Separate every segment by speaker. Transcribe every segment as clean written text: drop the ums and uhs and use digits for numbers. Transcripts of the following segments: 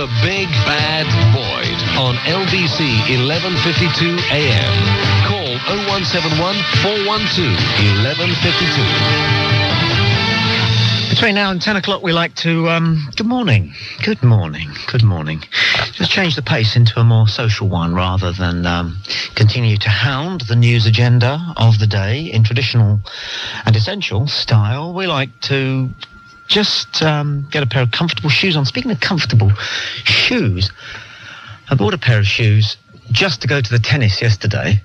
Speaker 1: The Big Bad Boyd on LBC 1152 AM. Call 0171 412 1152.
Speaker 2: Between now and 10 o'clock, we like to, good morning. Just change the pace into a more social one rather than continue to hound the news agenda of the day in traditional and essential style. We like to just get a pair of comfortable shoes on. Speaking of comfortable shoes, I bought a pair of shoes just to go to the tennis yesterday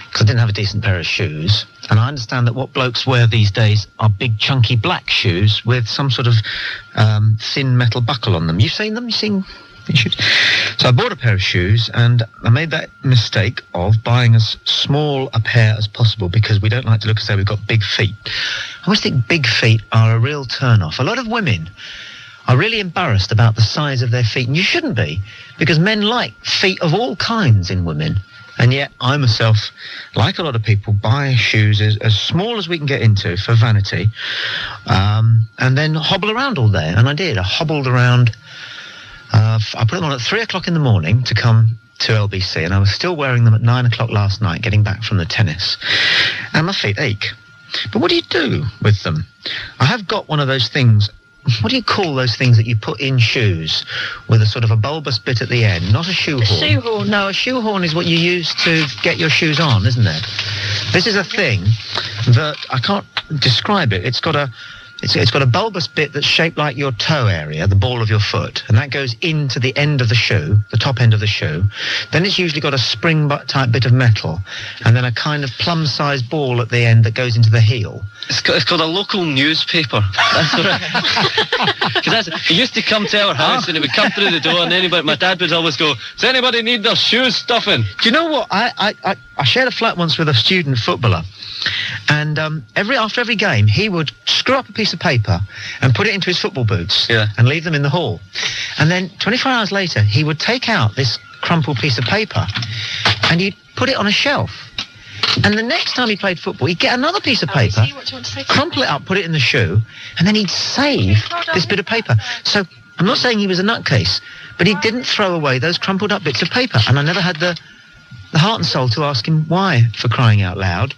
Speaker 2: because I didn't have a decent pair of shoes. And I understand that what blokes wear these days are big, chunky black shoes with some sort of thin metal buckle on them. You've seen them? You've seen these shoes? So I bought a pair of shoes, and I made that mistake of buying as small a pair as possible because we don't like to look as though we've got big feet. I always think big feet are a real turn-off. A lot of women are really embarrassed about the size of their feet, and you shouldn't be, because men like feet of all kinds in women. And yet I myself, like a lot of people, buy shoes as small as we can get into for vanity, and then hobble around all day. And I did. I hobbled around. I put them on at 3 o'clock in the morning to come to LBC, and I was still wearing them at 9 o'clock last night, getting back from the tennis. And my feet ache. But what do you do with them? I have got one of those things. What do you call those things that you put in shoes with a sort of a bulbous bit at the end? Not a shoehorn.
Speaker 3: A shoehorn.
Speaker 2: No, a shoehorn is what you use to get your shoes on, isn't it? This is a thing that I can't describe it. It's got a bulbous bit that's shaped like your toe area, the ball of your foot, and that goes into the end of the shoe, the top end of the shoe. Then it's usually got a spring-type bit of metal, and then a kind of plum-sized ball at the end that goes into the heel.
Speaker 4: It's called a local newspaper. Because it used to come to our house, and it would come through the door, and my dad would always go, "Does anybody need their shoes stuffing?"
Speaker 2: Do you know what? I shared a flat once with a student footballer, and after every game, he would screw up a piece of paper and put it into his football boots and leave them in the hall. And then 24 hours later, he would take out this crumpled piece of paper and he'd put it on a shelf. And the next time he played football, he'd get another piece of paper, crumple it up, put it in the shoe, and then he'd save this bit of paper. So I'm not saying he was a nutcase, but he didn't throw away those crumpled up bits of paper. And I never had the heart and soul to ask him why, for crying out loud.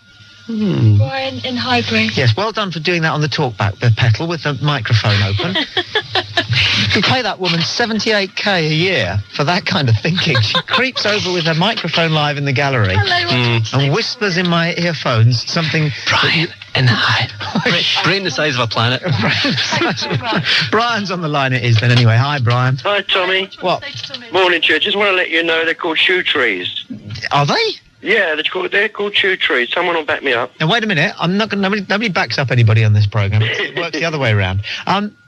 Speaker 3: Brian in Highbury.
Speaker 2: Yes, well done for doing that on the talkback pedal with the microphone open. You can pay that woman 78k a year for that kind of thinking. She creeps over with her microphone live in the gallery and whispers in my earphones something.
Speaker 4: Brian in Highbury. Brain the size of a planet.
Speaker 2: Brian's on the line, it is then anyway. Hi, Brian.
Speaker 5: Hi, Tommy.
Speaker 2: What?
Speaker 5: Morning, Joe. Just want to let you know they're called shoe trees.
Speaker 2: Are they?
Speaker 5: Yeah, they're called shoe trees. Someone will back me up.
Speaker 2: Now, wait a minute. I'm not going. Nobody backs up anybody on this programme. It works the other way around.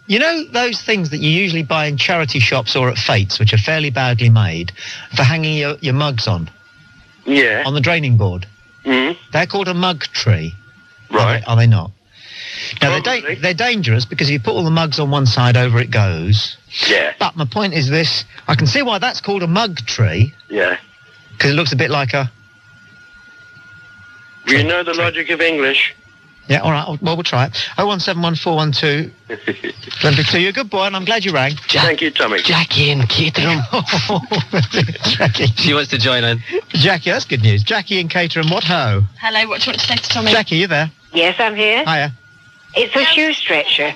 Speaker 2: You know those things that you usually buy in charity shops or at fetes, which are fairly badly made, for hanging your mugs on?
Speaker 5: Yeah.
Speaker 2: On the draining board?
Speaker 5: Mm.
Speaker 2: They're called a mug tree.
Speaker 5: Right.
Speaker 2: Are they not? Now,
Speaker 5: Probably.
Speaker 2: they're dangerous because if you put all the mugs on one side, over it goes.
Speaker 5: Yeah.
Speaker 2: But my point is this. I can see why that's called a mug tree.
Speaker 5: Yeah.
Speaker 2: Because it looks a bit like a...
Speaker 5: You know the logic of English.
Speaker 2: Yeah, all right. Well, we'll try it. 0171412. 1152. You're a good boy, and I'm glad you rang.
Speaker 5: Thank you, Tommy.
Speaker 4: Jackie in Caterham.
Speaker 2: Jackie.
Speaker 4: She wants to join in.
Speaker 2: Jackie, that's good news. Jackie in Caterham, what ho?
Speaker 3: Hello, what do you want to say to Tommy?
Speaker 2: Jackie, you there?
Speaker 6: Yes, I'm here.
Speaker 2: Hiya.
Speaker 6: It's a shoe stretcher.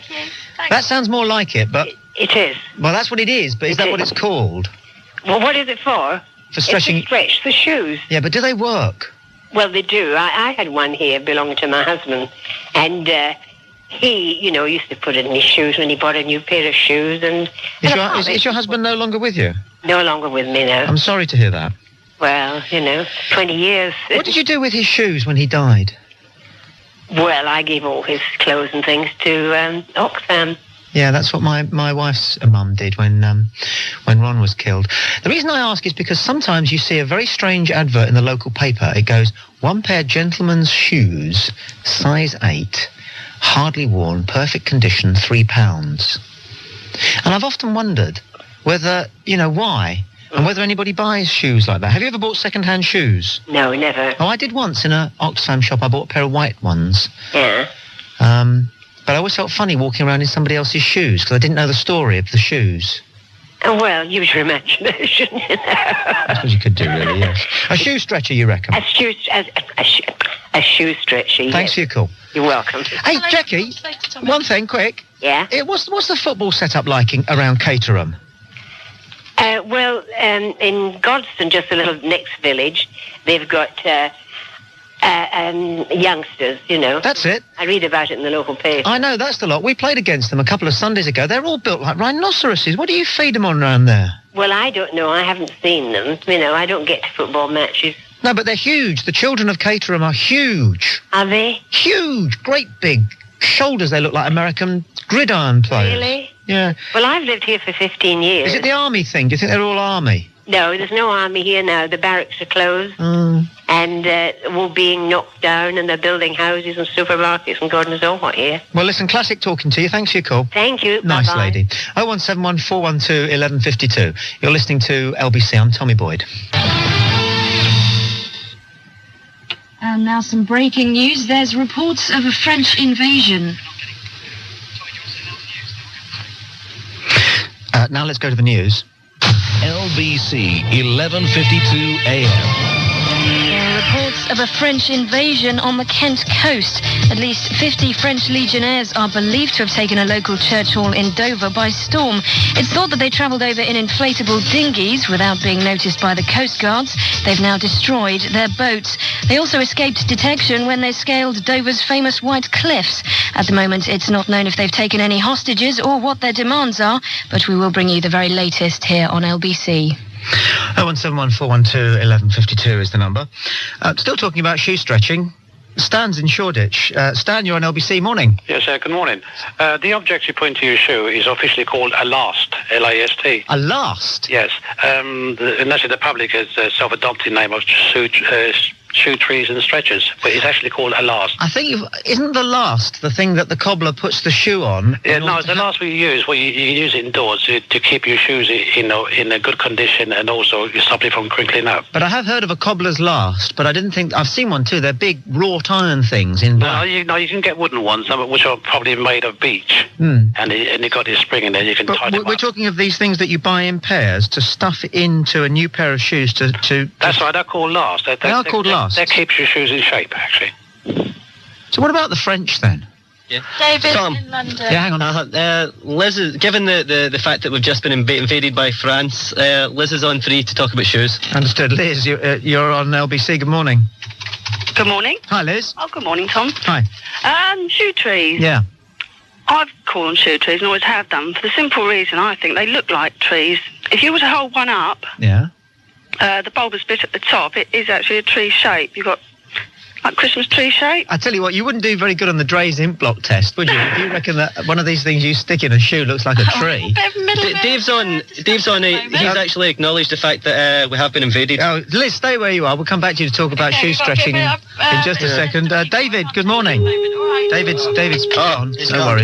Speaker 2: That sounds more like it, but...
Speaker 6: It is.
Speaker 2: Well, that's what it is, but is that what it's called?
Speaker 6: Well, what is it for?
Speaker 2: For stretching...
Speaker 6: It's to stretch the shoes.
Speaker 2: Yeah, but do they work?
Speaker 6: Well, they do. I had one here belonging to my husband, and he, used to put it in his shoes when he bought a new pair of shoes. And
Speaker 2: is your husband no longer with you?
Speaker 6: No longer with me now.
Speaker 2: I'm sorry to hear that.
Speaker 6: Well, 20 years.
Speaker 2: What did you do with his shoes when he died?
Speaker 6: Well, I gave all his clothes and things to Oxfam.
Speaker 2: Yeah, that's what my wife's mum did when Ron was killed. The reason I ask is because sometimes you see a very strange advert in the local paper. It goes, 1 pair gentleman's shoes, size 8, hardly worn, perfect condition, £3. And I've often wondered whether, why, and whether anybody buys shoes like that. Have you ever bought second-hand shoes?
Speaker 6: No, never.
Speaker 2: Oh, I did once in a Oxfam shop. I bought a pair of white ones.
Speaker 6: Yeah.
Speaker 2: But I always felt funny walking around in somebody else's shoes because I didn't know the story of the shoes.
Speaker 6: Well, use your imagination.
Speaker 2: That's what you could do, really, yes. A shoe stretcher, you reckon?
Speaker 6: A shoe stretcher.
Speaker 2: Thanks for your call.
Speaker 6: You're welcome.
Speaker 2: Hey, Jackie, one thing, quick.
Speaker 6: Yeah?
Speaker 2: What's the football setup like around Caterham?
Speaker 6: Well, in Godstone, just a little next village, they've got youngsters, you know.
Speaker 2: That's it.
Speaker 6: I read about it in the local paper.
Speaker 2: I know, that's the lot. We played against them a couple of Sundays ago. They're all built like rhinoceroses. What do you feed them on around there?
Speaker 6: Well, I don't know. I haven't seen them. You know, I don't get to football matches.
Speaker 2: No, but they're huge. The children of Caterham are huge.
Speaker 6: Are they?
Speaker 2: Huge, great big shoulders. They look like American gridiron players.
Speaker 6: Really?
Speaker 2: Yeah.
Speaker 6: Well, I've lived here for 15 years.
Speaker 2: Is it the army thing? Do you think they're all army?
Speaker 6: No, there's no army here now. The barracks are closed. And they're all being knocked down, and they're building houses and supermarkets and God knows all what here.
Speaker 2: Well, listen, classic talking to you. Thanks for your call.
Speaker 6: Thank you.
Speaker 2: Nice
Speaker 6: Bye-bye.
Speaker 2: lady. 0171 412 1152. You're listening to LBC. I'm Tommy Boyd.
Speaker 3: And now some breaking news. There's reports of a French invasion.
Speaker 2: Now let's go to the news.
Speaker 1: LBC 11:52 a.m.
Speaker 3: Reports of a French invasion on the Kent coast. At least 50 French legionnaires are believed to have taken a local church hall in Dover by storm. It's thought that they travelled over in inflatable dinghies without being noticed by the coast guards. They've now destroyed their boats. They also escaped detection when they scaled Dover's famous White Cliffs. At the moment, it's not known if they've taken any hostages or what their demands are, but we will bring you the very latest here on LBC.
Speaker 2: 0171 412 1152 is the number. Still talking about shoe stretching. Stan's in Shoreditch. Stan, you're on LBC. Morning.
Speaker 7: Yes, good morning. The object you put into your shoe is officially called a last, L-A-S-T.
Speaker 2: A last?
Speaker 7: Yes. And actually the public has self-adopted name of shoe trees and stretchers, but it's actually called a last.
Speaker 2: I think isn't the last the thing that the cobbler puts the shoe on?
Speaker 7: Yeah, no, the last we use, well, you use it indoors to keep your shoes in a good condition, and also you stop it from crinkling up.
Speaker 2: But I have heard of a cobbler's last, but I didn't think... I've seen one too. They're big wrought iron things in black.
Speaker 7: No, you can get wooden ones, some of which are probably made of beech, and you got this spring in there, you can tie them up.
Speaker 2: We're talking of these things that you buy in pairs to stuff into a new pair of shoes to...
Speaker 7: That's right, they're called last.
Speaker 2: They are called last.
Speaker 7: That keeps your shoes in shape, actually.
Speaker 2: So what about the French then?
Speaker 4: Yeah.
Speaker 3: David
Speaker 4: Tom.
Speaker 3: in London.
Speaker 2: Yeah, hang on.
Speaker 4: Liz is, given the fact that we've just been invaded by France, Liz is on free to talk about shoes.
Speaker 2: Understood. Liz, you're on LBC. Good morning.
Speaker 8: Good morning.
Speaker 2: Hi, Liz.
Speaker 8: Oh, good morning, Tom.
Speaker 2: Hi.
Speaker 8: Shoe trees.
Speaker 2: Yeah.
Speaker 8: I've called them shoe trees and always have done for the simple reason I think they look like trees. If you were to hold one up,
Speaker 2: Yeah.
Speaker 8: The bulbous bit at the top, it is actually a tree shape. You've got like Christmas tree shape.
Speaker 2: I tell you what, you wouldn't do very good on the Dre's int block test, would you? If you reckon that one of these things you stick in a shoe looks like a tree.
Speaker 4: Dave's on. He's actually acknowledged the fact that we have been invaded.
Speaker 2: Oh, Liz, stay where you are. We'll come back to you to talk about shoe stretching in just a second. David, good morning. David's on.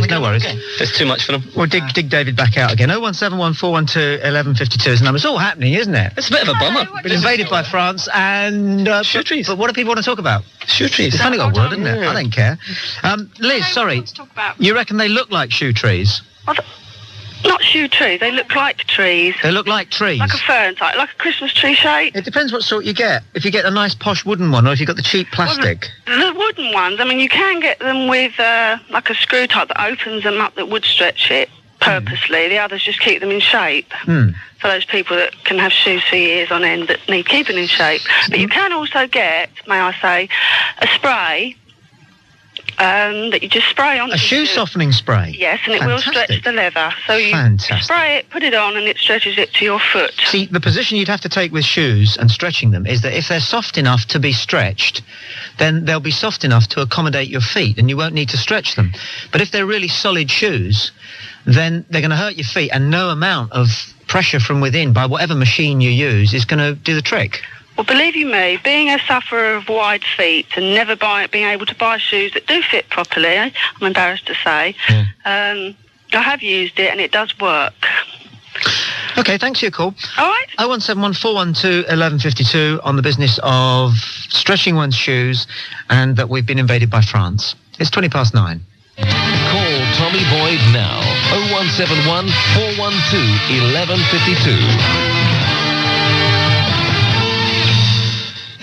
Speaker 2: No worries.
Speaker 4: It's too much for him.
Speaker 2: We'll dig David back out again. 0171 412 1152 is the number. It's all happening, isn't it?
Speaker 4: It's a bit of a bummer.
Speaker 2: Been invaded by France and...
Speaker 4: shoe trees.
Speaker 2: But what do people want to talk about?
Speaker 4: Shoe trees.
Speaker 2: It's only got word, isn't it? I don't care. Liz, sorry. You reckon they look like shoe trees?
Speaker 8: Not shoe trees, they look like trees.
Speaker 2: They look like trees?
Speaker 8: Like a fern type, like a Christmas tree shape.
Speaker 2: It depends what sort you get. If you get a nice posh wooden one or if you got the cheap plastic.
Speaker 8: Well, the wooden ones, I mean, you can get them with like a screw type that opens them up that would stretch it purposely. The others just keep them in shape. For those people that can have shoes for years on end that need keeping in shape. But you can also get, may I say, a spray that you just spray on.
Speaker 2: A shoe softening spray?
Speaker 8: Yes, and it will stretch the leather. So you spray it, put it on, and it stretches it to your foot.
Speaker 2: See, the position you'd have to take with shoes and stretching them is that if they're soft enough to be stretched, then they'll be soft enough to accommodate your feet, and you won't need to stretch them. But if they're really solid shoes, then they're going to hurt your feet, and no amount of pressure from within by whatever machine you use is going to do the trick.
Speaker 8: Well, believe you me, being a sufferer of wide feet and never being able to buy shoes that do fit properly, I'm embarrassed to say, I have used it and it does work.
Speaker 2: Okay, thanks for your call.
Speaker 8: All right.
Speaker 2: 0171 412 1152 on the business of stretching one's shoes and that we've been invaded by France. It's 9:20.
Speaker 1: Call Tommy Boyd now. 0171 412 1152.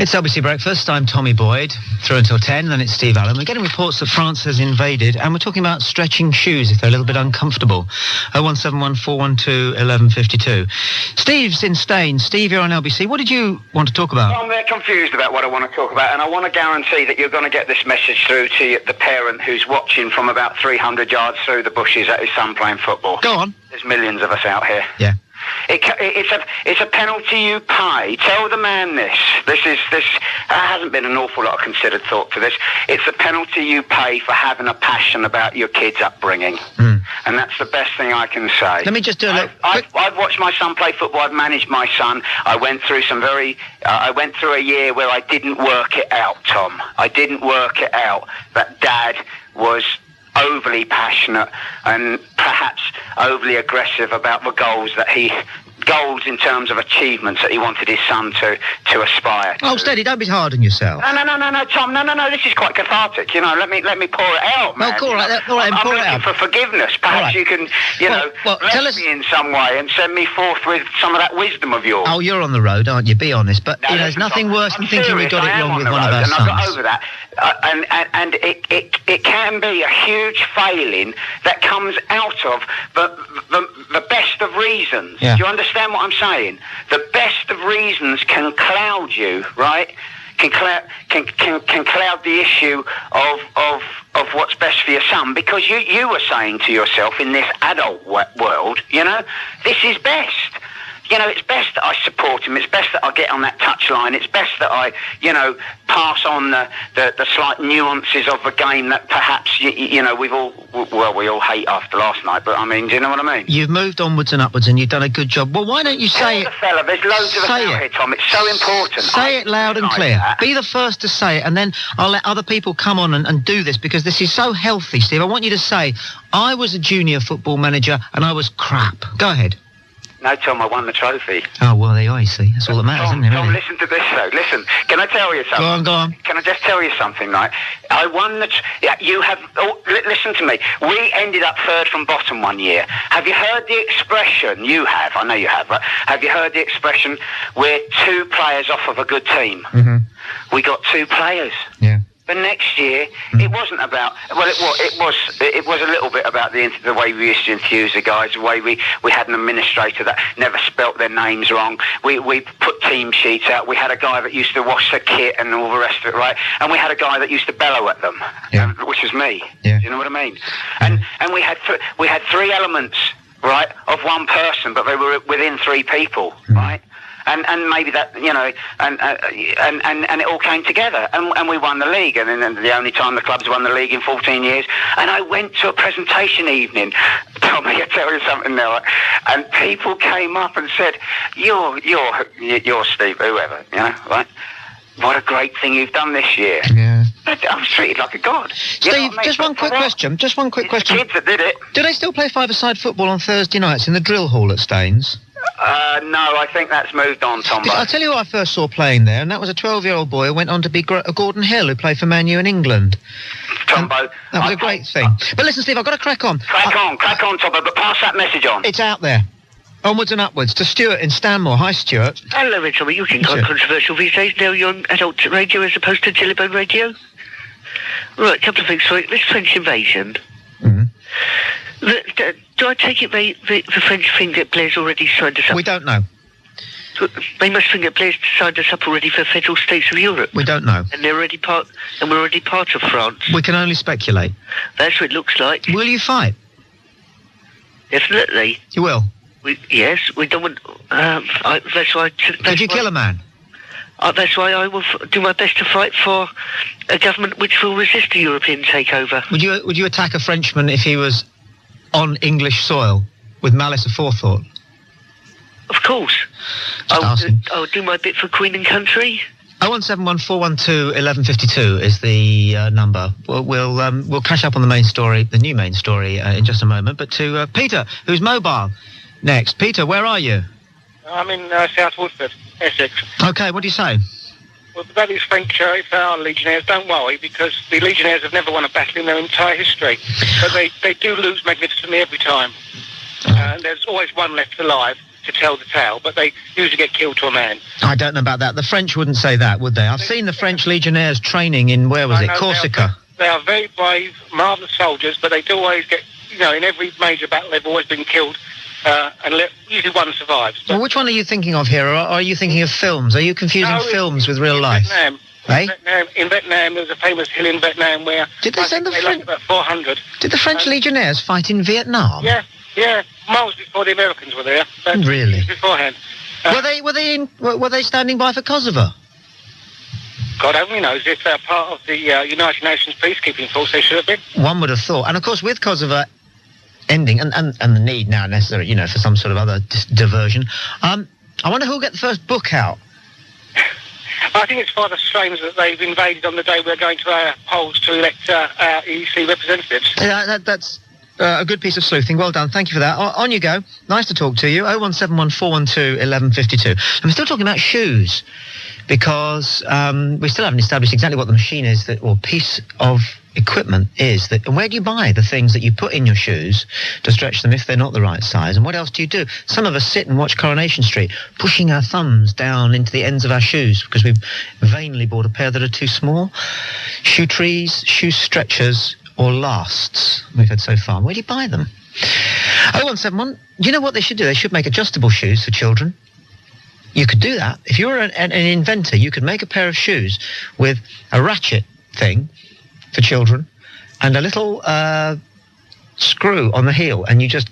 Speaker 2: It's LBC Breakfast. I'm Tommy Boyd. Through until 10, then it's Steve Allen. We're getting reports that France has invaded, and we're talking about stretching shoes if they're a little bit uncomfortable. 0171 412 1152. Steve's in Staines. Steve, you're on LBC. What did you want to talk about?
Speaker 9: I'm very confused about what I want to talk about, and I want to guarantee that you're going to get this message through to the parent who's watching from about 300 yards through the bushes at his son playing football.
Speaker 2: Go on.
Speaker 9: There's millions of us out here.
Speaker 2: Yeah.
Speaker 9: It's a penalty you pay. Tell the man this. This hasn't been an awful lot of considered thought to this. It's a penalty you pay for having a passion about your kid's upbringing. And that's the best thing I can say.
Speaker 2: Let me just do a little...
Speaker 9: I've watched my son play football. I've managed my son. I went through I went through a year where I didn't work it out, Tom. I didn't work it out that Dad was overly passionate and perhaps overly aggressive about the goals in terms of achievements that he wanted his son to aspire to.
Speaker 2: Oh, steady, don't be hard on yourself.
Speaker 9: No, Tom, no, this is quite cathartic, let me pour it out, man.
Speaker 2: Oh, all right, pour it out.
Speaker 9: I'm looking for forgiveness. Perhaps you can, bless me in some way and send me forth with some of that wisdom of yours.
Speaker 2: Oh, you're on the road, aren't you? Be honest, but there's nothing worse than thinking we got it wrong with one of our sons.
Speaker 9: And I got over that. And it can be a huge failing that comes out of the best of reasons.
Speaker 2: Yeah.
Speaker 9: Do you understand what I'm saying? The best of reasons can cloud you, right? Can cloud the issue of what's best for your son, because you were saying to yourself in this adult world, this is best. It's best that I support him. It's best that I get on that touchline. It's best that I, pass on the slight nuances of the game that perhaps, we all hate after last night. But, do you know what I mean?
Speaker 2: You've moved onwards and upwards and you've done a good job. Well, why don't you say it?
Speaker 9: Fella, there's loads of us out here, Tom. It's so important.
Speaker 2: Say it loud and clear. Be the first to say it, and then I'll let other people come on and do this, because this is so healthy, Steve. I want you to say, I was a junior football manager and I was crap. Go ahead.
Speaker 9: No, Tom, I won the trophy.
Speaker 2: Oh, well, there you are, you see. That's all that matters, isn't it, really?
Speaker 9: Tom, listen to this, though. Listen, can I tell you something?
Speaker 2: Go on.
Speaker 9: Can I just tell you something, right? I won the... you have... listen to me. We ended up third from bottom one year. Have you heard the expression? You have. I know you have, right? Have you heard the expression, we're 2 players off of a good team? Mm-hmm. We got 2 players.
Speaker 2: Yeah.
Speaker 9: But next year, it wasn't about... Well, it was a little bit about the way we used to infuse the guys, the way we had an administrator that never spelt their names wrong. We put team sheets out. We had a guy that used to wash the kit and all the rest of it, right? And we had a guy that used to bellow at them, which was me. Yeah. Do you know what I mean? And we had 3 elements, right, of one person, but they were within 3 people, right? And maybe that, and it all came together, and we won the league, and then the only time the club's won the league in 14 years. And I went to a presentation evening, Tommy, I tell you something now, and people came up and said, you're Steve, whoever, right? What a great thing you've done this year. Yeah. I was treated like a god.
Speaker 2: Steve, just one quick question.
Speaker 9: It's the kids that did it.
Speaker 2: Do they still play 5-a-side football on Thursday nights in the drill hall at Staines?
Speaker 9: No, I think that's moved on, Tombo.
Speaker 2: I'll tell you who I first saw playing there, and that was a 12-year-old boy who went on to be Gordon Hill, who played for Man U in England.
Speaker 9: Tombo.
Speaker 2: That was a great thing. But listen, Steve, I've got to crack on.
Speaker 9: Crack on, Tombo, but pass that message on.
Speaker 2: It's out there. Onwards and upwards. To Stuart in Stanmore. Hi, Stuart.
Speaker 10: Hello, Tommy. You think I'm controversial these days? Now you're on adult radio as opposed to telephone radio? Right, a couple of things. Sorry, this French invasion. Mm-hmm. Do I take it the French think that Blair's already signed us up?
Speaker 2: We don't know.
Speaker 10: They must think that Blair's signed us up already for federal states of Europe.
Speaker 2: We don't know.
Speaker 10: And we're already part of France.
Speaker 2: We can only speculate.
Speaker 10: That's what it looks like.
Speaker 2: Will you fight?
Speaker 10: Definitely.
Speaker 2: You will?
Speaker 10: Yes, we don't want... that's why...
Speaker 2: Could you kill a man?
Speaker 10: That's why I will do my best to fight for a government which will resist a European takeover.
Speaker 2: Would you attack a Frenchman if he was on English soil with malice aforethought?
Speaker 10: Of course. I'll do my bit for Queen and Country.
Speaker 2: 0171412 1152 is the number. We'll catch up on the main story, the new main story, in just a moment. But to Peter, who's mobile, next. Peter, where are you?
Speaker 11: I'm in South Woodford, Essex.
Speaker 2: Okay, what do you say?
Speaker 11: Well, about these French, if they are Legionnaires, don't worry, because the Legionnaires have never won a battle in their entire history. But they do lose magnificently every time. And there's always one left alive to tell the tale, but they usually get killed to a man.
Speaker 2: I don't know about that. The French wouldn't say that, would they? I've seen the French Legionnaires training in, where was it, Corsica?
Speaker 11: They are very brave, marvellous soldiers, but they do always get, in every major battle they've always been killed, and usually one survives.
Speaker 2: Well, which one are you thinking of here, or are you thinking of films? Are you confusing films with real life?
Speaker 11: Vietnam. In Vietnam, there's a famous hill in Vietnam where...
Speaker 2: Did they send the French...
Speaker 11: about 400.
Speaker 2: Did the French Legionnaires fight in Vietnam?
Speaker 11: Yeah, miles before the Americans were there.
Speaker 2: Really?
Speaker 11: Beforehand.
Speaker 2: Were they standing by for Kosovo?
Speaker 11: God only knows. If they're part of the United Nations peacekeeping force, they should have been.
Speaker 2: One would have thought. And of course, with Kosovo ending, and the need now necessary, for some sort of other diversion, I wonder who'll get the first book out.
Speaker 11: I think it's rather strange that they've invaded on the day we're going to our polls to elect our EC representatives.
Speaker 2: Yeah, that's a good piece of sleuthing. Well done. Thank you for that. On you go. Nice to talk to you. 0171412 1152. And we're still talking about shoes, because we still haven't established exactly what the machine is, or piece of equipment is. And where do you buy the things that you put in your shoes to stretch them if they're not the right size? And what else do you do? Some of us sit and watch Coronation Street, pushing our thumbs down into the ends of our shoes because we've vainly bought a pair that are too small. Shoe trees, shoe stretchers, or lasts we've had so far. Where do you buy them? 0171, do you know what they should do? They should make adjustable shoes for children. You could do that. If you were an inventor, you could make a pair of shoes with a ratchet thing for children and a little screw on the heel, and you just,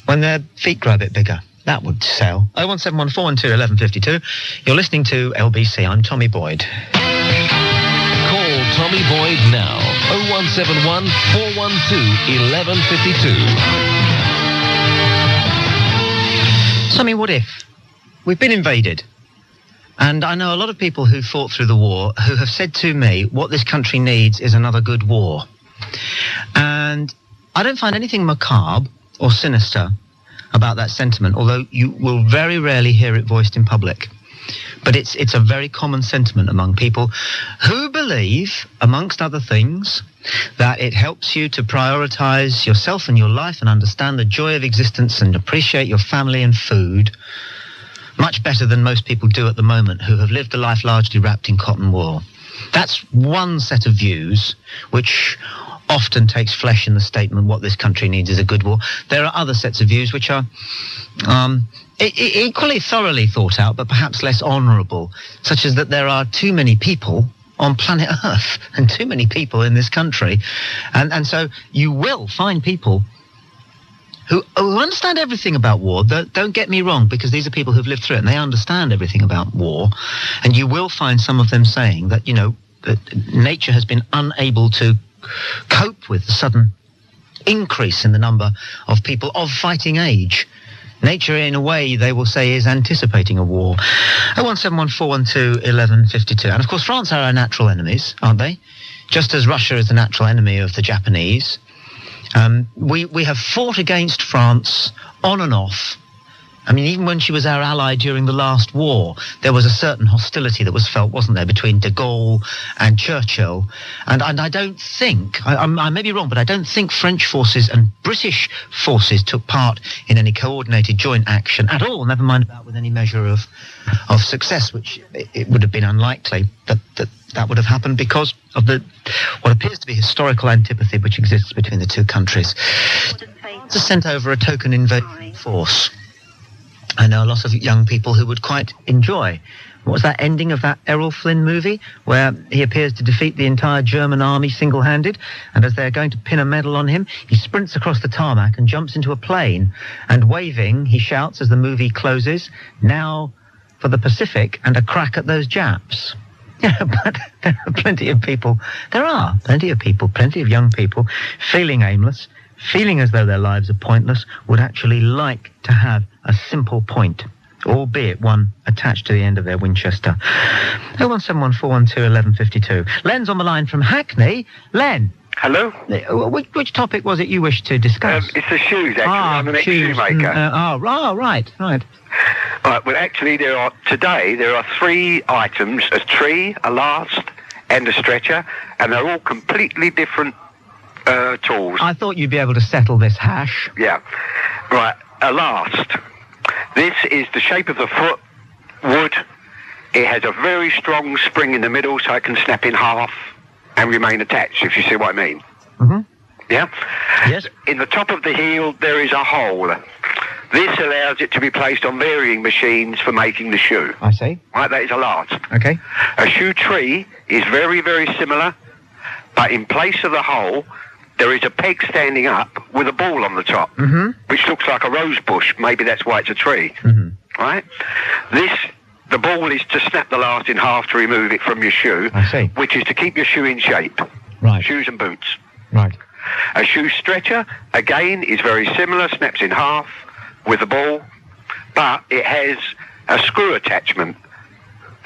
Speaker 2: when their feet grow a bit bigger, that would sell. 0171412 1152. You're listening to LBC. I'm Tommy Boyd.
Speaker 1: Call Tommy Boyd now. 0171 412 1152.
Speaker 2: Tommy, what if? We've been invaded. And I know a lot of people who fought through the war who have said to me, what this country needs is another good war. And I don't find anything macabre or sinister about that sentiment, although you will very rarely hear it voiced in public. But it's a very common sentiment among people who believe, amongst other things, that it helps you to prioritise yourself and your life and understand the joy of existence and appreciate your family and food much better than most people do at the moment, who have lived a life largely wrapped in cotton wool. That's one set of views which often takes flesh in the statement, what this country needs is a good war. There are other sets of views which are equally thoroughly thought out, but perhaps less honourable, such as that there are too many people on planet Earth and too many people in this country. And so you will find people who understand everything about war. Don't get me wrong, because these are people who've lived through it and they understand everything about war. And you will find some of them saying that, that nature has been unable to cope with the sudden increase in the number of people of fighting age. Nature, in a way, they will say, is anticipating a war. 0171412 1152. And, of course, France are our natural enemies, aren't they? Just as Russia is the natural enemy of the Japanese. We have fought against France on and off. I mean, even when she was our ally during the last war, there was a certain hostility that was felt, wasn't there, between de Gaulle and Churchill. And I don't think, I may be wrong, but I don't think French forces and British forces took part in any coordinated joint action at all, never mind about with any measure of success, which it would have been unlikely that would have happened because of what appears to be historical antipathy which exists between the two countries. Just sent over a token invasion force. I know a lot of young people who would quite enjoy. What was that ending of that Errol Flynn movie where he appears to defeat the entire German army single-handed, and as they're going to pin a medal on him, he sprints across the tarmac and jumps into a plane, and waving, he shouts as the movie closes, "Now for the Pacific and a crack at those Japs." Yeah, but there are plenty of people, plenty of young people feeling aimless, feeling as though their lives are pointless, would actually like to have a simple point, albeit one attached to the end of their Winchester. 0171412 1152. Len's on the line from Hackney. Len.
Speaker 12: Hello?
Speaker 2: Which topic was it you wished to discuss?
Speaker 12: It's the shoes, actually. I'm an ex-shoemaker.
Speaker 2: right.
Speaker 12: Right, well, actually, there are 3 items: a tree, a last, and a stretcher, and they're all completely different tools.
Speaker 2: I thought you'd be able to settle this hash.
Speaker 12: Yeah. Right, a last. This is the shape of the foot, wood. It has a very strong spring in the middle, so it can snap in half and remain attached, if you see what I mean.
Speaker 2: Mm-hmm.
Speaker 12: Yeah?
Speaker 2: Yes.
Speaker 12: In the top of the heel, there is a hole. This allows it to be placed on varying machines for making the shoe.
Speaker 2: I see.
Speaker 12: Right, that is a last.
Speaker 2: Okay.
Speaker 12: A shoe tree is very, very similar, but in place of the hole, there is a peg standing up with a ball on the top, which looks like a rose bush. Maybe that's why it's a tree. Right? The ball is to snap the last in half to remove it from your shoe,
Speaker 2: I see.
Speaker 12: which is to keep your shoe in shape.
Speaker 2: Right.
Speaker 12: Shoes and boots.
Speaker 2: Right.
Speaker 12: A shoe stretcher, again, is very similar, snaps in half with the ball, but it has a screw attachment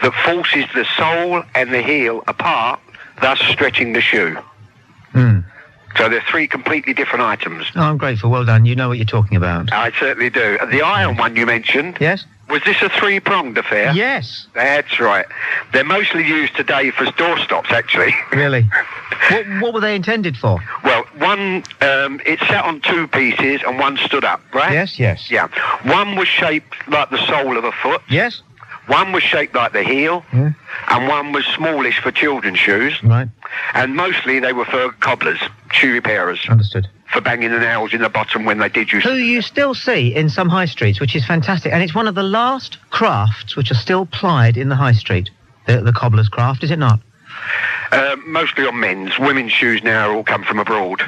Speaker 12: that forces the sole and the heel apart, thus stretching the shoe. So they're 3 completely different items.
Speaker 2: Oh, I'm grateful. Well done. You know what you're talking about.
Speaker 12: I certainly do. The iron one you mentioned.
Speaker 2: Yes.
Speaker 12: Was this a 3-pronged affair?
Speaker 2: Yes.
Speaker 12: That's right. They're mostly used today for doorstops, actually.
Speaker 2: Really? What were they intended for?
Speaker 12: Well, one, it sat on 2 pieces and one stood up, right?
Speaker 2: Yes, yes.
Speaker 12: Yeah. One was shaped like the sole of a foot.
Speaker 2: Yes.
Speaker 12: One was shaped like the heel.
Speaker 2: Yeah.
Speaker 12: And one was smallish for children's shoes.
Speaker 2: Right.
Speaker 12: And mostly they were for cobblers, shoe repairers.
Speaker 2: Understood.
Speaker 12: For banging the nails in the bottom when they did use.
Speaker 2: Who you still see in some high streets, which is fantastic. And it's one of the last crafts which are still plied in the high street. The cobbler's craft, is it not?
Speaker 12: Mostly on men's. Women's shoes now all come from abroad.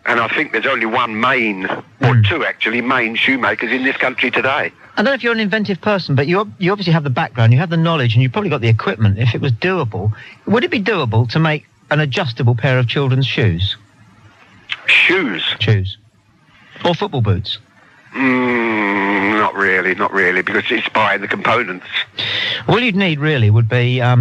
Speaker 12: And I think there's only one main, or 2 actually, main shoemakers in this country today.
Speaker 2: I don't know if you're an inventive person, but you obviously have the background, you have the knowledge, and you've probably got the equipment. If it was doable, would it be doable to make an adjustable pair of children's shoes? Shoes. Or football boots?
Speaker 12: Not really, because it's buying the components.
Speaker 2: All you'd need really would be a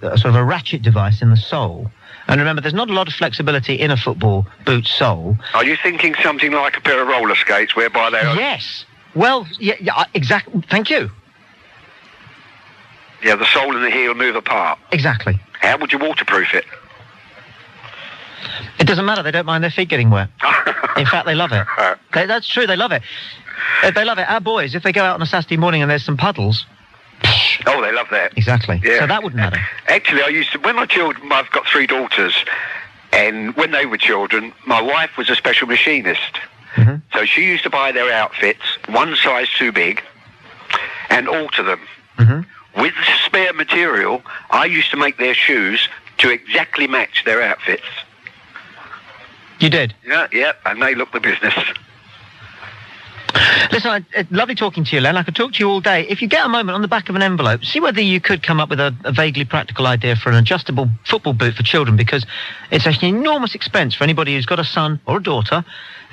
Speaker 2: sort of a ratchet device in the sole. And remember, there's not a lot of flexibility in a football boot sole.
Speaker 12: Are you thinking something like a pair of roller skates whereby they are...
Speaker 2: Yes. Well, yeah, exactly. Thank you.
Speaker 12: Yeah, the sole and the heel move apart.
Speaker 2: Exactly.
Speaker 12: How would you waterproof it?
Speaker 2: It doesn't matter. They don't mind their feet getting wet. In fact, they love it. That's true. They love it. They love it. Our boys, if they go out on a Saturday morning and there's some puddles...
Speaker 12: Oh, they love that.
Speaker 2: Exactly.
Speaker 12: Yeah.
Speaker 2: So that wouldn't matter.
Speaker 12: Actually, when my children... I've got 3 daughters, and when they were children, my wife was a special machinist. So she used to buy their outfits, one size too big, and alter them. With the spare material, I used to make their shoes to exactly match their outfits.
Speaker 2: You did?
Speaker 12: Yeah, and they look the business.
Speaker 2: Listen, lovely talking to you, Len. I could talk to you all day. If you get a moment on the back of an envelope, see whether you could come up with a vaguely practical idea for an adjustable football boot for children, because it's actually an enormous expense for anybody who's got a son or a daughter.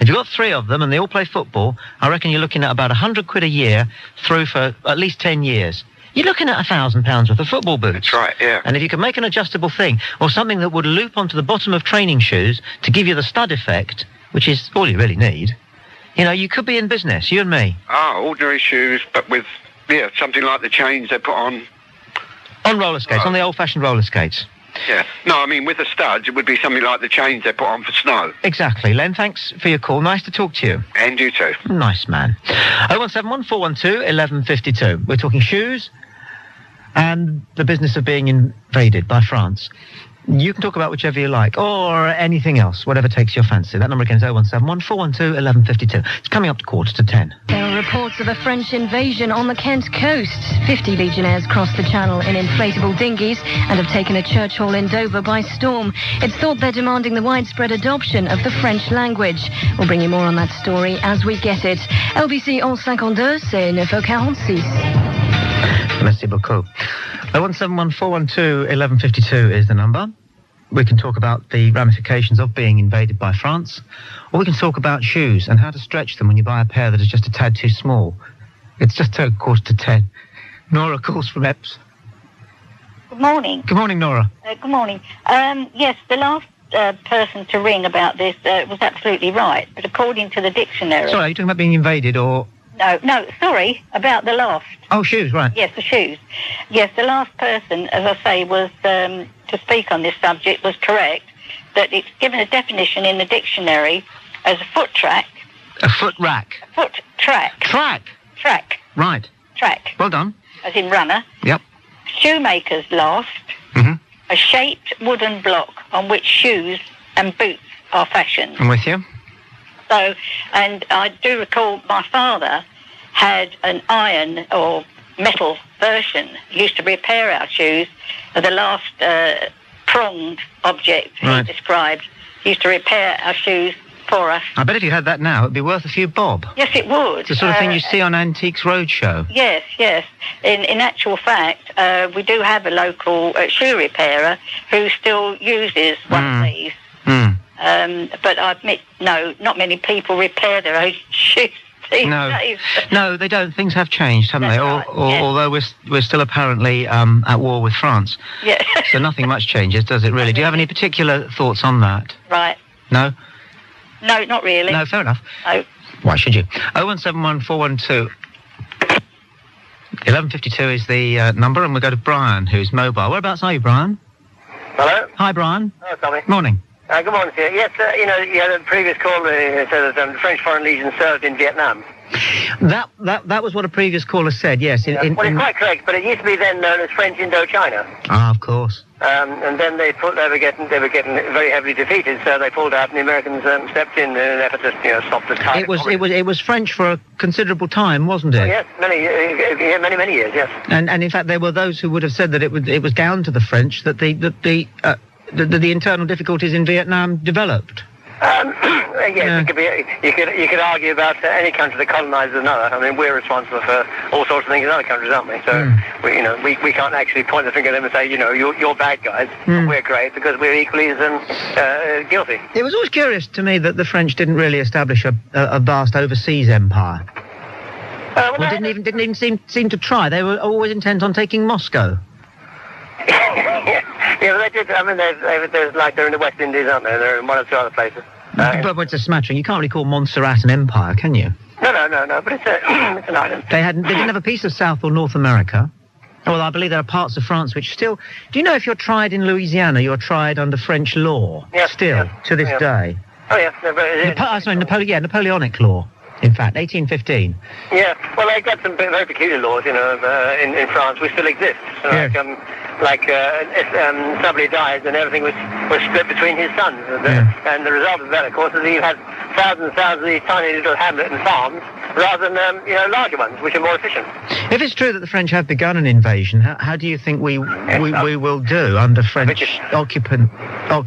Speaker 2: If you've got 3 of them and they all play football, I reckon you're looking at about £100 a year through for at least 10 years. You're looking at £1,000 worth of football boots.
Speaker 12: That's right, yeah.
Speaker 2: And if you can make an adjustable thing, or something that would loop onto the bottom of training shoes to give you the stud effect, which is all you really need, you know, you could be in business, you and me.
Speaker 12: Ordinary shoes, but with, something like the chains they put on.
Speaker 2: On roller skates, on the old-fashioned roller skates.
Speaker 12: Yeah. No, I mean, with the studs, it would be something like the chains they put on for snow.
Speaker 2: Exactly. Len, thanks for your call. Nice to talk to you.
Speaker 12: And you too.
Speaker 2: Nice man. 0171 412 1152. We're talking shoes and the business of being invaded by France. You can talk about whichever you like, or anything else, whatever takes your fancy. That number again is 0171 412 1152. It's coming up to 9:45.
Speaker 3: There are reports of a French invasion on the Kent coast. 50 legionnaires crossed the channel in inflatable dinghies and have taken a church hall in Dover by storm. It's thought they're demanding the widespread adoption of the French language. We'll bring you more on that story as we get it. LBC 1152, c'est 9h46.
Speaker 2: Merci beaucoup. 0171 412 1152 is the number. We can talk about the ramifications of being invaded by France, or we can talk about shoes and how to stretch them when you buy a pair that is just a tad too small. It's just 9:45. Nora calls from Epps.
Speaker 13: Good morning.
Speaker 2: Good morning, Nora.
Speaker 13: Good morning. Yes, the last person to ring about this was absolutely right, but according to the dictionary...
Speaker 2: Sorry, are you talking about being invaded or...
Speaker 13: No, sorry, about the last.
Speaker 2: Oh, shoes, right.
Speaker 13: Yes, the shoes. Yes, the last person, as I say, was to speak on this subject was correct, that it's given a definition in the dictionary as a foot track.
Speaker 2: A foot rack.
Speaker 13: A foot track.
Speaker 2: Track.
Speaker 13: Track.
Speaker 2: Right.
Speaker 13: Track.
Speaker 2: Well done.
Speaker 13: As in runner.
Speaker 2: Yep.
Speaker 13: Shoemaker's last.
Speaker 2: Mm-hmm.
Speaker 13: A shaped wooden block on which shoes and boots are fashioned.
Speaker 2: I'm with you.
Speaker 13: So, and I do recall my father had an iron or metal version, used to repair our shoes. The last pronged object he described used to repair our shoes for us.
Speaker 2: I bet if you had that now, it'd be worth a few bob.
Speaker 13: Yes, it would.
Speaker 2: It's the sort of thing you see on Antiques Roadshow.
Speaker 13: Yes, yes. In actual fact, we do have a local shoe repairer who still uses one of these. But I admit, no, not many people repair their own shoes these days.
Speaker 2: No, they don't. Things have changed, haven't they?
Speaker 13: Right,
Speaker 2: Although we're still apparently at war with France.
Speaker 13: Yeah.
Speaker 2: So nothing much changes, does it really? Do you have any particular thoughts on that?
Speaker 13: Right.
Speaker 2: No?
Speaker 13: No, not really.
Speaker 2: No, fair enough.
Speaker 13: No.
Speaker 2: Why should you? 0171 412 1152 is the number, and we'll go to Brian, who's mobile. Whereabouts are you, Brian?
Speaker 14: Hello?
Speaker 2: Hi, Brian.
Speaker 14: Hello, Tommy.
Speaker 2: Morning.
Speaker 14: Good morning to you. Yes, you had a previous call that said that the French Foreign Legion served in Vietnam.
Speaker 2: That was what a previous caller said, yes.
Speaker 14: Well, it's quite correct, but it used to be then known as French Indochina.
Speaker 2: Ah, of course.
Speaker 14: And then they were getting very heavily defeated, so they pulled out, and the Americans stepped in an effort to stop the tide.
Speaker 2: It was French for a considerable time, wasn't it?
Speaker 14: Oh, yes, many years, yes.
Speaker 2: And in fact, there were those who would have said that it was down to the French that the internal difficulties in Vietnam developed.
Speaker 14: Yes, you could argue about any country that colonises another. I mean, we're responsible for all sorts of things in other countries, aren't we? So we can't actually point the finger at them and say, you're bad guys. We're great because we're equally as guilty.
Speaker 2: It was always curious to me that the French didn't really establish a vast overseas empire. Didn't even seem to try. They were always intent on taking Moscow.
Speaker 14: Yeah, they did. I mean, they're in the West Indies, aren't they? They're in one or two other places.
Speaker 2: But it's a smattering. You can't really call Montserrat an empire, can you?
Speaker 14: No. But it's an island.
Speaker 2: They didn't have a piece of South or North America. Well, I believe there are parts of France which still... Do you know if you're tried in Louisiana, you're tried under French law?
Speaker 14: Yes.
Speaker 2: Still, to this day.
Speaker 14: Oh, yes.
Speaker 2: Napoleonic law. In fact, 1815.
Speaker 14: Yeah, well, they got some very peculiar laws, in France. We still exist. So somebody dies and everything was split between his sons. And the result of that, of course, is that you had thousands and thousands of these tiny little hamlets and farms rather than, larger ones, which are more efficient.
Speaker 2: If it's true that the French have begun an invasion, how do you think we will do under French occupancy?
Speaker 14: Well,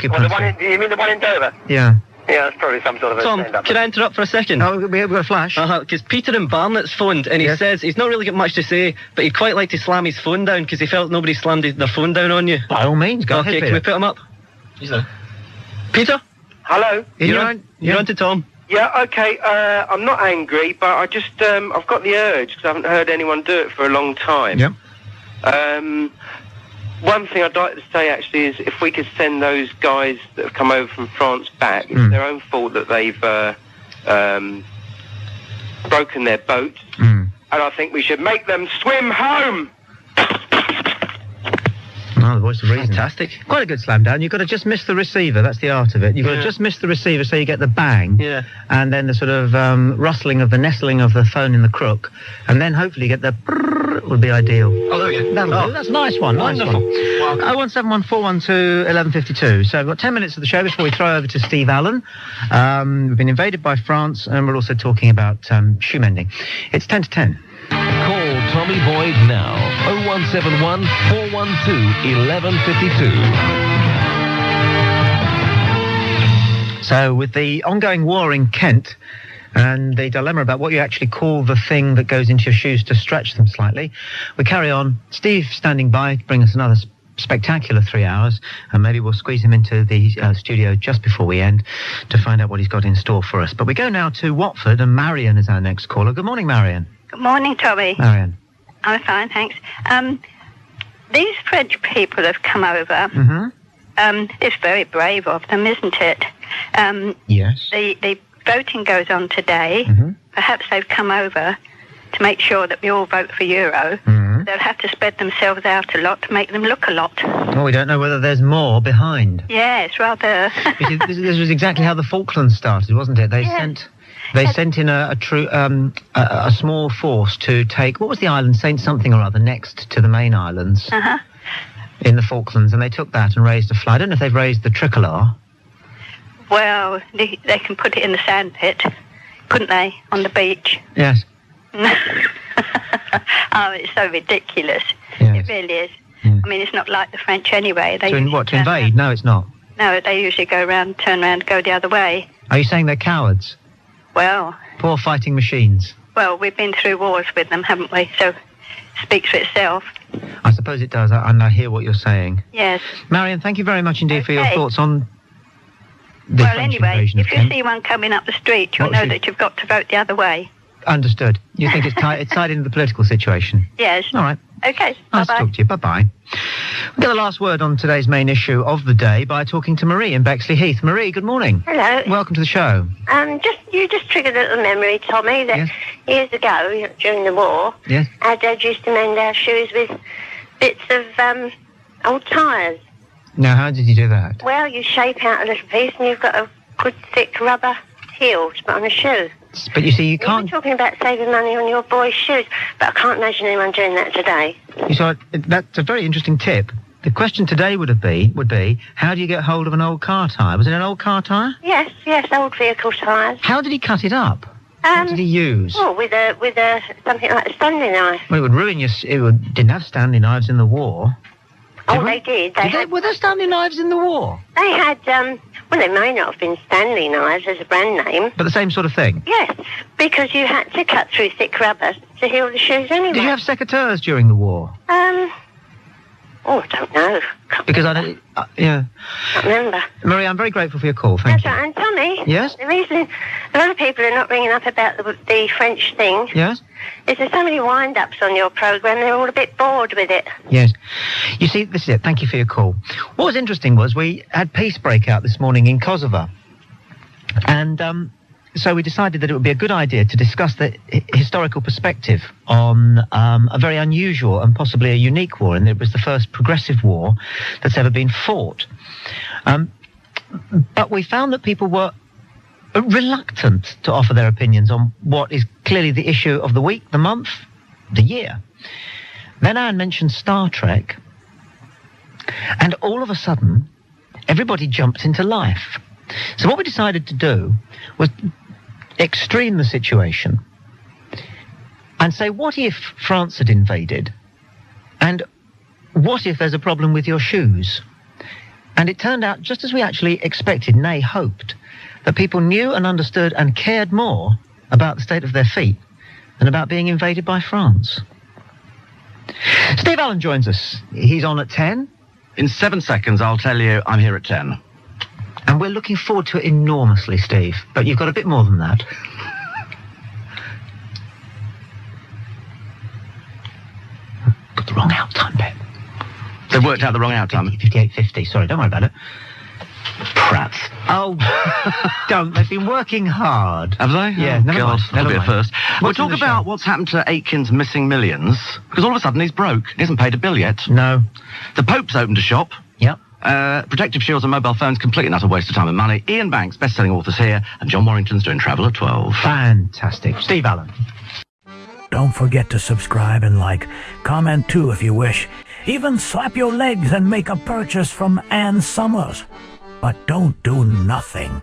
Speaker 14: you mean the one in Dover?
Speaker 2: Yeah.
Speaker 14: Yeah, it's probably some sort of a
Speaker 4: Tom,
Speaker 14: stand-up.
Speaker 4: can I interrupt for a second?
Speaker 2: Oh, we've got a flash.
Speaker 4: Because Peter in Barnett's phoned, and he says he's not really got much to say, but he'd quite like to slam his phone down because he felt nobody slammed their phone down on you.
Speaker 2: By all means, go ahead,
Speaker 4: Okay, can we put him up? He's there. Peter?
Speaker 15: Hello?
Speaker 4: You're on to Tom.
Speaker 15: Yeah, okay, I'm not angry, but I just, I've got the urge, because I haven't heard anyone do it for a long time.
Speaker 2: Yep.
Speaker 15: One thing I'd like to say, actually, is if we could send those guys that have come over from France back, it's their own fault that they've broken their boat, and I think we should make them swim home!
Speaker 2: Oh, the voice of reason. Fantastic. Quite a good slam down. You've got to just miss the receiver. That's the art of it. You've got to just miss the receiver so you get the bang.
Speaker 4: Yeah.
Speaker 2: And then the sort of rustling of the nestling of the phone in the crook. And then hopefully you get the brrrr would be ideal.
Speaker 4: Oh, there we go.
Speaker 2: That's a nice one.
Speaker 4: Wonderful.
Speaker 2: Nice one. 0171 412 1152. So we've got 10 minutes of the show before we throw over to Steve Allen. We've been invaded by France, and we're also talking about shoe mending. It's 10 to 10.
Speaker 1: Call Tommy Boyd now. 0171 412 1152.
Speaker 2: So with the ongoing war in Kent and the dilemma about what you actually call the thing that goes into your shoes to stretch them slightly, we carry on. Steve standing by to bring us another spectacular 3 hours, and maybe we'll squeeze him into the studio just before we end to find out what he's got in store for us. But we go now to Watford, and Marion is our next caller. Good morning, Marion.
Speaker 16: Good morning, Tommy.
Speaker 2: Marion.
Speaker 16: I'm fine, thanks. These French people have come over. It's very brave of them, isn't it?
Speaker 2: Yes.
Speaker 16: The voting goes on today. Perhaps they've come over to make sure that we all vote for Euro, they'll have to spread themselves out a lot to make them look a lot.
Speaker 2: Well, we don't know whether there's more behind.
Speaker 16: Yeah, it's rather...
Speaker 2: You see, this was exactly how the Falklands started, wasn't it? They sent in a small force to take, what was the island, Saint something or other, next to the main islands in the Falklands, and they took that and raised a flag. I don't know if they've raised the tricolour.
Speaker 16: Well, they can put it in the sandpit, couldn't they, on the beach?
Speaker 2: Yes.
Speaker 16: Oh, it's so ridiculous.
Speaker 2: Yes.
Speaker 16: It really is.
Speaker 2: Yeah.
Speaker 16: I mean, it's not like the French anyway. They
Speaker 2: To
Speaker 16: usually
Speaker 2: invade? No, it's not.
Speaker 16: No, they usually turn around, go the other way.
Speaker 2: Are you saying they're cowards?
Speaker 16: Well,
Speaker 2: Poor fighting machines.
Speaker 16: well, we've been through wars with them, haven't we? So it speaks for itself.
Speaker 2: I suppose it does, and I hear what you're saying.
Speaker 16: Yes.
Speaker 2: Marion, thank you very much indeed for your
Speaker 16: Okay.
Speaker 2: thoughts on the
Speaker 16: Well,
Speaker 2: French
Speaker 16: anyway,
Speaker 2: invasion of
Speaker 16: if you
Speaker 2: Kent.
Speaker 16: see one coming up the street, you'll
Speaker 2: What
Speaker 16: know
Speaker 2: should-
Speaker 16: that you've got to vote the other way.
Speaker 2: Understood. You think it's tied into the political situation?
Speaker 16: Yes.
Speaker 2: All right.
Speaker 16: Okay.
Speaker 2: Nice to
Speaker 16: Bye-bye.
Speaker 2: talk to you. Bye-bye. We'll get the last word on today's main issue of the day by talking to Marie in Bexley Heath. Marie, good morning.
Speaker 6: Hello.
Speaker 2: Welcome to the show.
Speaker 6: You just triggered a little memory, Tommy, that years ago, during the war,
Speaker 2: Yes.
Speaker 6: our dad used to mend our shoes with bits of old tyres.
Speaker 2: Now, how did you do that?
Speaker 6: Well, you shape out a little piece and you've got a good thick rubber heel to put on a shoe.
Speaker 2: But you see, you
Speaker 6: We
Speaker 2: can't...
Speaker 6: were talking about saving money on your boys' shoes, but I can't imagine anyone doing that today.
Speaker 2: You saw, that's a very interesting tip. The question today would be, how do you get hold of an old car tyre? Was it an old car tyre?
Speaker 6: Yes, old vehicle tyres.
Speaker 2: How did he cut it up? What did he use?
Speaker 6: Oh, with a something like a Stanley knife.
Speaker 2: Well, it would ruin your... Didn't have Stanley knives in the war.
Speaker 6: They did.
Speaker 2: Were there Stanley knives in the war?
Speaker 6: They had, well, they may not have been Stanley knives as a brand name.
Speaker 2: But the same sort of thing?
Speaker 6: Yes, because you had to cut through thick rubber to heal the shoes anyway.
Speaker 2: Did you have secateurs during the war?
Speaker 6: I don't know.
Speaker 2: Because I don't... yeah.
Speaker 6: Can't remember.
Speaker 2: Marie, I'm very grateful for your call. Thank
Speaker 6: That's right. And Tommy,
Speaker 2: Yes?
Speaker 6: the reason a lot of people are not ringing up about the French thing
Speaker 2: you. Yes?
Speaker 6: is there's so many wind-ups on your programme, they're all a bit bored with it.
Speaker 2: Yes. You see, this is it. Thank you for your call. What was interesting was we had peace break out this morning in Kosovo. And so we decided that it would be a good idea to discuss the historical perspective on a very unusual and possibly a unique war, and it was the first progressive war that's ever been fought. But we found that people were reluctant to offer their opinions on what is clearly the issue of the week, the month, the year. Then Anne mentioned Star Trek, and all of a sudden, everybody jumped into life. So what we decided to do was extreme the situation and say, what if France had invaded? And what if there's a problem with your shoes? And it turned out, just as we actually expected, nay, hoped, that people knew and understood and cared more about the state of their feet than about being invaded by France. Steve Allen joins us. He's on at 10.
Speaker 17: In 7 seconds, I'll tell you I'm here at 10.
Speaker 2: And we're looking forward to it enormously, Steve. But you've got a bit more than that. Got the wrong out time, Ben.
Speaker 17: They've worked out the wrong out time.
Speaker 2: 58.50. Sorry, don't worry about it. Prats. Oh, don't. They've been working hard.
Speaker 17: Have they?
Speaker 2: Yeah,
Speaker 17: Oh,
Speaker 2: never
Speaker 17: God,
Speaker 2: mind.
Speaker 17: that'll be a
Speaker 2: Never mind.
Speaker 17: first. We'll
Speaker 2: What's in
Speaker 17: talk
Speaker 2: the
Speaker 17: about
Speaker 2: show?
Speaker 17: what's happened to Aitken's missing millions, because all of a sudden he's broke. He hasn't paid a bill yet.
Speaker 2: No.
Speaker 17: The Pope's opened a shop.
Speaker 2: Yep.
Speaker 17: Protective shields and mobile phones, complete and utter waste of time and money. Ian Banks, best-selling author's here, and John Warrington's doing Travel at 12.
Speaker 2: Fantastic. Steve Allen.
Speaker 18: Don't forget to subscribe and like. Comment too if you wish. Even slap your legs and make a purchase from Ann Summers. But don't do nothing.